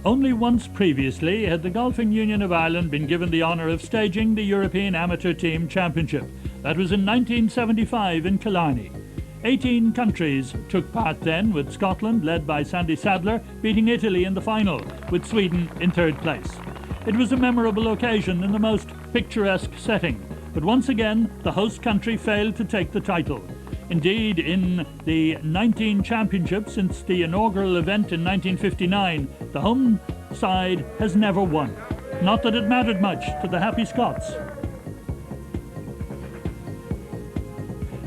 Only once previously had the Golfing Union of Ireland been given the honour of staging the European Amateur Team Championship. That was in 1975 in Killarney. 18 countries took part then, with Scotland, led by Sandy Sadler, beating Italy in the final, with Sweden in third place. It was a memorable occasion in the most picturesque setting, but once again the host country failed to take the title. Indeed, in the 19 championships since the inaugural event in 1959, the home side has never won. Not that it mattered much to the happy Scots.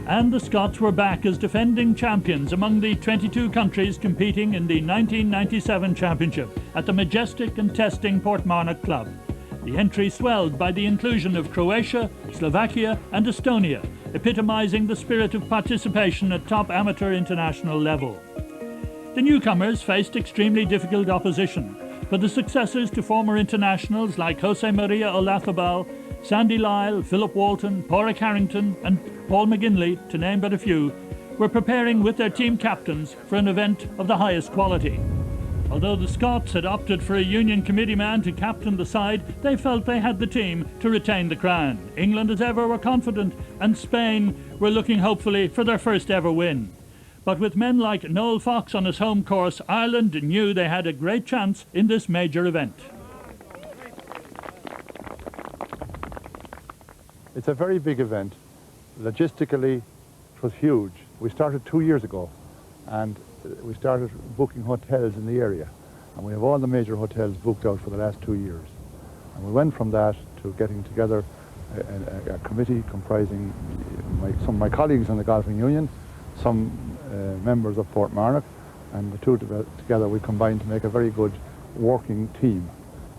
And the Scots were back as defending champions among the 22 countries competing in the 1997 championship at the majestic and testing Portmarnock Club. The entry swelled by the inclusion of Croatia, Slovakia and Estonia, epitomising the spirit of participation at top amateur international level. The newcomers faced extremely difficult opposition, but the successors to former internationals like Jose Maria Olazabal, Sandy Lyle, Philip Walton, Padraig Harrington and Paul McGinley, to name but a few, were preparing with their team captains for an event of the highest quality. Although the Scots had opted for a union committee man to captain the side, they felt they had the team to retain the crown. England, as ever, were confident, and Spain were looking hopefully for their first ever win. But with men like Noel Fox on his home course, Ireland knew they had a great chance in this major event. It's a very big event. Logistically, it was huge. We started 2 years ago, and we started booking hotels in the area, and we have all the major hotels booked out for the last 2 years. And we went from that to getting together a committee comprising some of my colleagues in the Golfing Union, some members of Portmarnock, and the two together we combined to make a very good working team.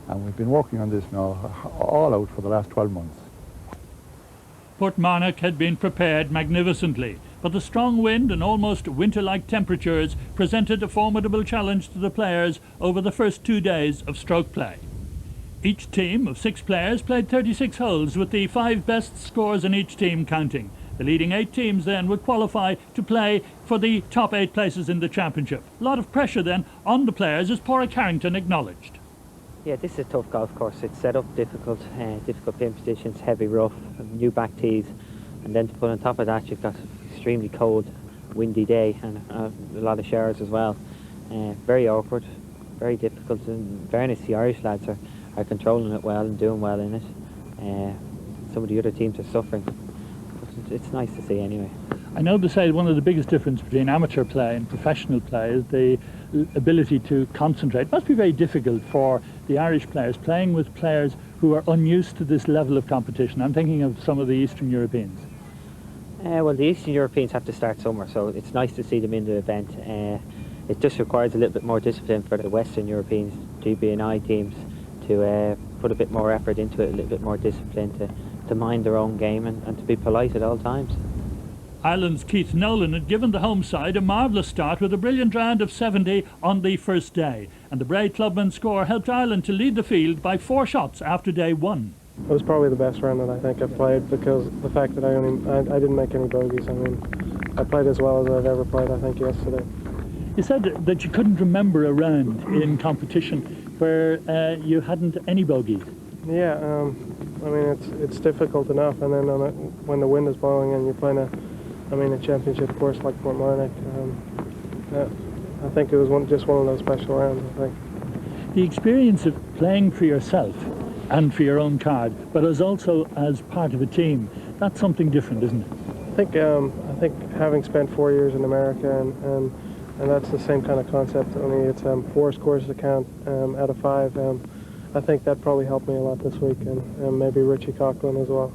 And we've been working on this now all out for the last 12 months. Portmarnock had been prepared magnificently, but the strong wind and almost winter-like temperatures presented a formidable challenge to the players over the first 2 days of stroke play. Each team of 6 players played 36 holes, with the 5 best scores in each team counting. The leading 8 teams then would qualify to play for the top 8 places in the championship. A lot of pressure then on the players, as Padraig Harrington acknowledged. Yeah, this is a tough golf course. It's set up difficult pin positions, heavy rough, new back tees, and then to put on top of that you've got extremely cold, windy day and a lot of showers as well. Very awkward, very difficult. In fairness, the Irish lads are controlling it well and doing well in it. Some of the other teams are suffering, but it's nice to see anyway. I know they say one of the biggest differences between amateur play and professional play is the ability to concentrate. It must be very difficult for the Irish players playing with players who are unused to this level of competition. I'm thinking of some of the Eastern Europeans. Well, the Eastern Europeans have to start somewhere, so it's nice to see them in the event. It just requires a little bit more discipline for the Western Europeans, GB&I teams, to put a bit more effort into it, a little bit more discipline to mind their own game and to be polite at all times. Ireland's Keith Nolan had given the home side a marvellous start with a brilliant round of 70 on the first day, and the Bray clubman's score helped Ireland to lead the field by 4 shots after day 1. It was probably the best round that I think I've played, because the fact that I didn't make any bogeys. I mean, I played as well as I've ever played, I think, yesterday. You said that you couldn't remember a round in competition where you hadn't any bogeys. Yeah, I mean, it's difficult enough, and then when the wind is blowing and you're playing a championship course like Portmarnock, I think it was just one of those special rounds, I think. The experience of playing for yourself and for your own card, but also as part of a team, that's something different, isn't it? I think having spent 4 years in America, and that's the same kind of concept, only it's 4 scores to count out of 5. I think that probably helped me a lot this week, and maybe Richie Coughlan as well.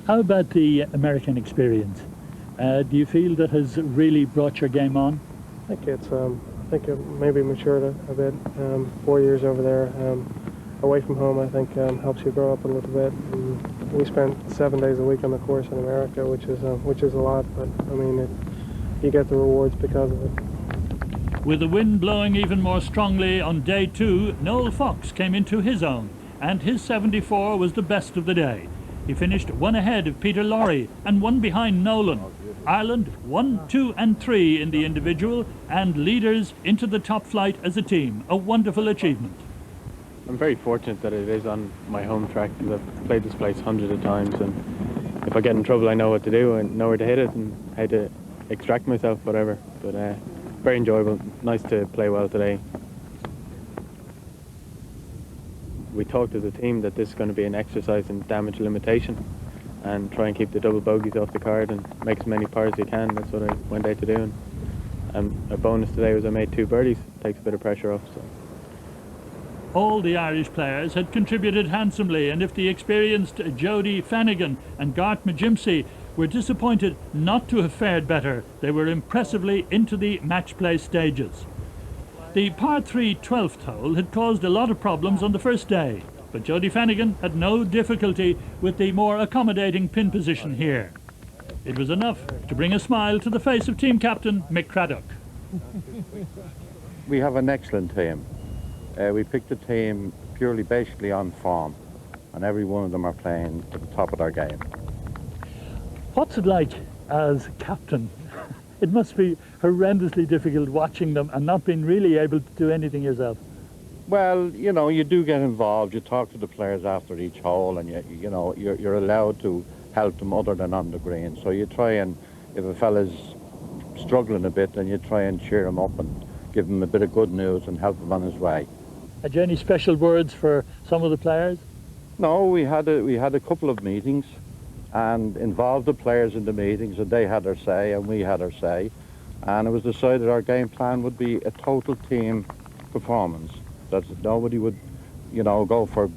How about the American experience? Do you feel that has really brought your game on? I think it maybe matured a bit. 4 years over there, away from home, I think helps you grow up a little bit. And we spent 7 days a week on the course in America, which is a lot, but I mean, you get the rewards because of it. With the wind blowing even more strongly on day 2, Noel Fox came into his own, and his 74 was the best of the day. He finished 1 ahead of Peter Lawrie and 1 behind Nolan. Ireland 1, 2 and 3 in the individual and leaders into the top flight as a team. A wonderful achievement. I'm very fortunate that it is on my home track because I've played this place hundreds of times, and if I get in trouble I know what to do and know where to hit it and how to extract myself, whatever. But very enjoyable, nice to play well today. We talked as a team that this is going to be an exercise in damage limitation and try and keep the double bogeys off the card and make as many pars as you can. That's what I went out to do. And a bonus today was I made 2 birdies. Takes a bit of pressure off. So. All the Irish players had contributed handsomely, and if the experienced Jody Fanagan and Garth McGimpsey were disappointed not to have fared better, they were impressively into the match play stages. The par 3 12th hole had caused a lot of problems on the first day, but Jody Fanagan had no difficulty with the more accommodating pin position here. It was enough to bring a smile to the face of team captain Mick Craddock. We have an excellent team. We picked a team purely basically on form, and every one of them are playing at the top of their game. What's it like as captain? It must be horrendously difficult watching them and not being really able to do anything yourself. Well, you know, you do get involved. You talk to the players after each hole, and you know, you're allowed to help them other than on the green. So you try and, if a fella's struggling a bit, then you try and cheer him up and give him a bit of good news and help him on his way. Had you any special words for some of the players? No, we had a couple of meetings and involved the players in the meetings, and they had their say and we had our say, and it was decided our game plan would be a total team performance, that nobody would, you know, go for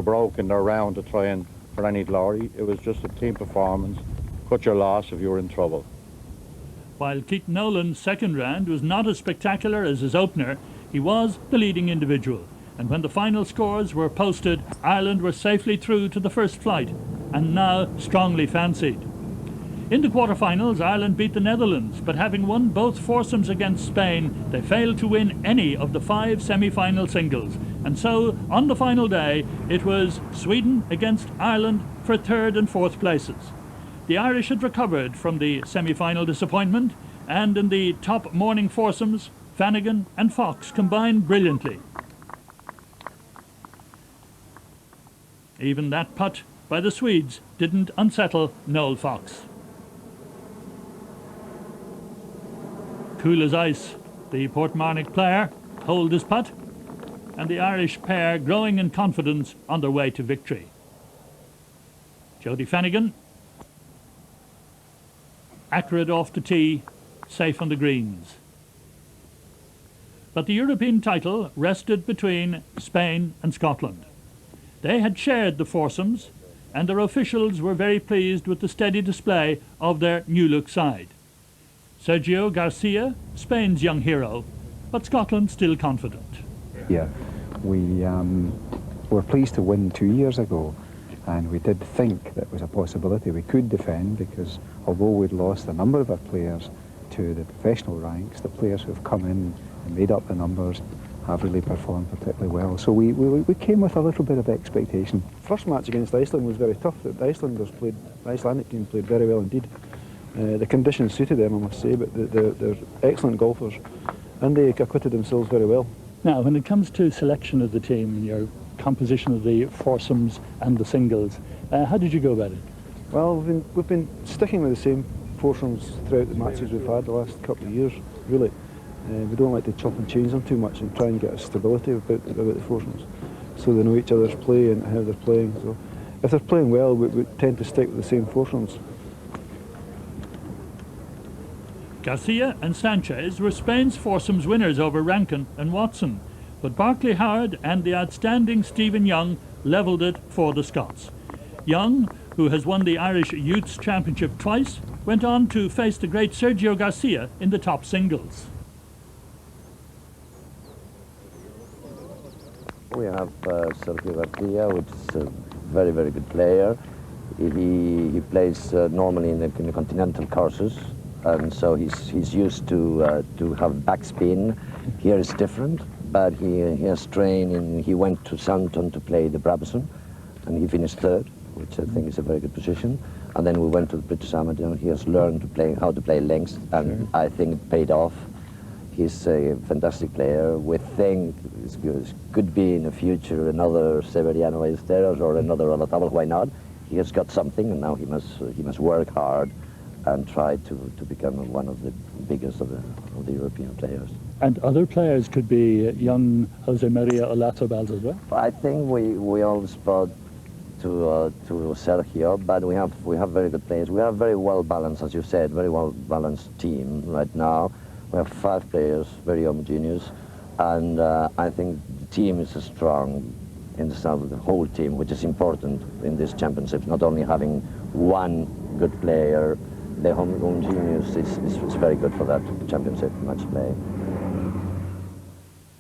broke in their round to try and for any glory. It was just a team performance. Cut your loss if you were in trouble. While Keith Nolan's second round was not as spectacular as his opener, he was the leading individual, and when the final scores were posted, Ireland were safely through to the first flight, and now strongly fancied. In the quarterfinals, Ireland beat the Netherlands, but having won both foursomes against Spain, they failed to win any of the 5 semi-final singles. And so, on the final day, it was Sweden against Ireland for 3rd and 4th places. The Irish had recovered from the semi-final disappointment, and in the top morning foursomes, Fanagan and Fox combined brilliantly. Even that putt by the Swedes didn't unsettle Noel Fox. Cool as ice, the Portmarnock player holed his putt, and the Irish pair growing in confidence on their way to victory. Jody Fanagan, accurate off the tee, safe on the greens. But the European title rested between Spain and Scotland. They had shared the foursomes, and their officials were very pleased with the steady display of their new-look side. Sergio Garcia, Spain's young hero, but Scotland still confident. Yeah, we were pleased to win 2 years ago, and we did think that was a possibility we could defend, because although we'd lost a number of our players to the professional ranks, the players who have come in and made up the numbers have really performed particularly well. So we came with a little bit of expectation. First match against Iceland was very tough. The Icelandic team played very well indeed. The conditions suited them, I must say, but they're excellent golfers, and they acquitted themselves very well. Now, when it comes to selection of the team and your composition of the foursomes and the singles, how did you go about it? Well, we've been sticking with the same foursomes throughout the matches we've had the last couple of years, really. We don't like to chop and change them too much and try and get a stability about the foursomes, so they know each other's play and how they're playing. So if they're playing well, we tend to stick with the same foursomes. Garcia and Sanchez were Spain's foursomes winners over Rankin and Watson, but Barclay Howard and the outstanding Stephen Young levelled it for the Scots. Young, who has won the Irish Youths Championship twice, went on to face the great Sergio Garcia in the top singles. We have Sergio Garcia, which is a very, very good player. He plays normally in the continental courses, and so he's used to have backspin. Here it's different, but he has trained, and he went to Southampton to play the Brabazon, and he finished 3rd, which I think is a very good position. and then we went to the British Amateur, and he has learned how to play links, and I think it paid off. He's a fantastic player. We think it could be in the future another Severiano Ballesteros or another Olazábal. Why not? He has got something, and now he must work hard and try to become one of the biggest of the European players. And other players could be young Jose Maria Olazábal as well? I think we all spot to Sergio, but we have very good players. We have very well balanced, as you said, very well balanced team right now. We have 5 players, very homogeneous, and I think the team is strong in the start of the whole team, which is important in these championships. Not only having one good player, the homogeneous is very good for that championship match play.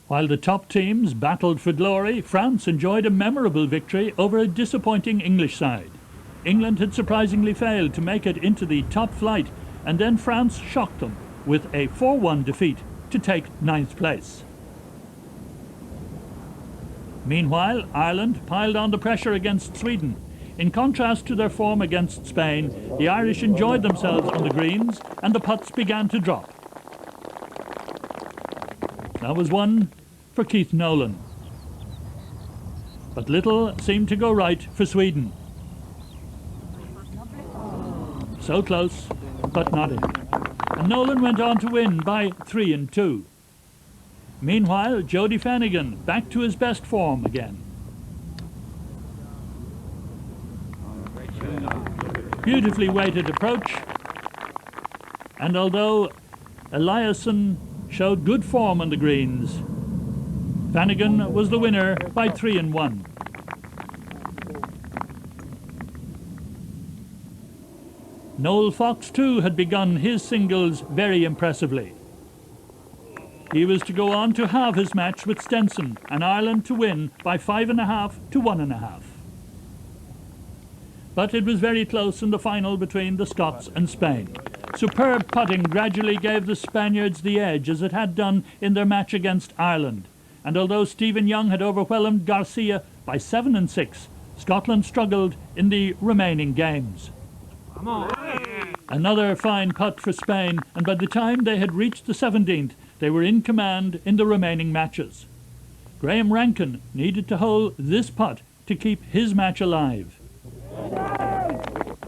While the top teams battled for glory, France enjoyed a memorable victory over a disappointing English side. England had surprisingly failed to make it into the top flight, and then France shocked them with a 4-1 defeat to take 9th place. Meanwhile, Ireland piled on the pressure against Sweden. In contrast to their form against Spain, the Irish enjoyed themselves on the greens and the putts began to drop. That was one for Keith Nolan. But little seemed to go right for Sweden. So close, but not in. And Nolan went on to win by 3-2. Meanwhile, Jody Fanagan back to his best form again. Beautifully weighted approach, and although Eliasson showed good form on the greens, Fanagan was the winner by 3-1. Noel Fox too had begun his singles very impressively. He was to go on to have his match with Stenson and Ireland to win by 5.5 to 1.5. But it was very close in the final between the Scots and Spain. Superb putting gradually gave the Spaniards the edge, as it had done in their match against Ireland. And although Stephen Young had overwhelmed Garcia by 7-6, Scotland struggled in the remaining games. Another fine putt for Spain, and by the time they had reached the 17th, they were in command in the remaining matches. Graham Rankin needed to hold this putt to keep his match alive.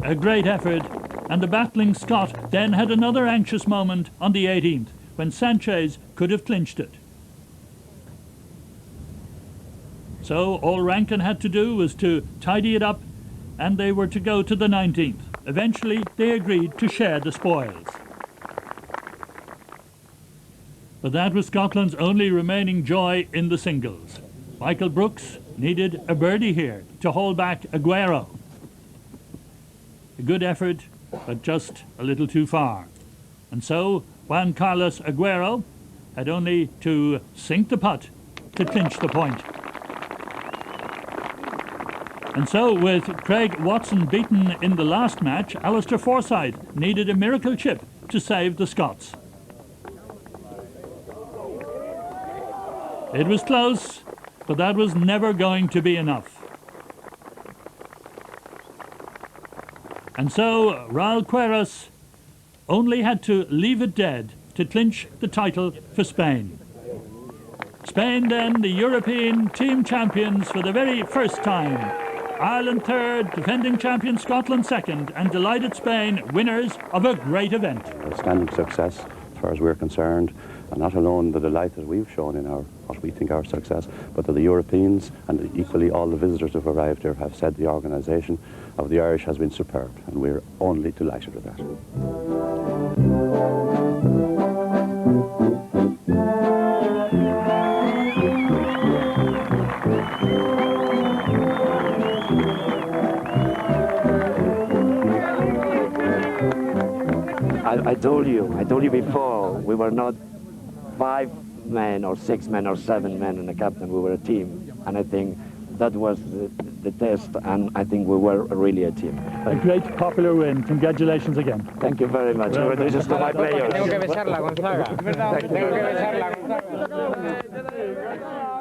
A great effort, and the battling Scot then had another anxious moment on the 18th, when Sanchez could have clinched it. So all Rankin had to do was to tidy it up, and they were to go to the 19th. Eventually, they agreed to share the spoils. But that was Scotland's only remaining joy in the singles. Michael Brooks needed a birdie here to hold back Aguero. A good effort, but just a little too far. And so Juan Carlos Aguero had only to sink the putt to clinch the point. And so, with Craig Watson beaten in the last match, Alistair Forsyth needed a miracle chip to save the Scots. It was close, but that was never going to be enough. And so, Raul Queiroz only had to leave it dead to clinch the title for Spain. Spain then, the European team champions for the very first time. Ireland third, defending champion Scotland second, and delighted Spain, winners of a great event. Outstanding success as far as we're concerned, and not alone the delight that we've shown in what we think our success, but that the Europeans and equally all the visitors who have arrived here have said the organisation of the Irish has been superb, and we're only delighted with that. I told you before, we were not 5 men or 6 men or 7 men and a captain, we were a team. And I think that was the test, and I think we were really a team. A great popular win. Congratulations again. Thank you very much. Congratulations to my players. Tengo que besarla, Gonzaga. Tengo que besarla, Gonzaga.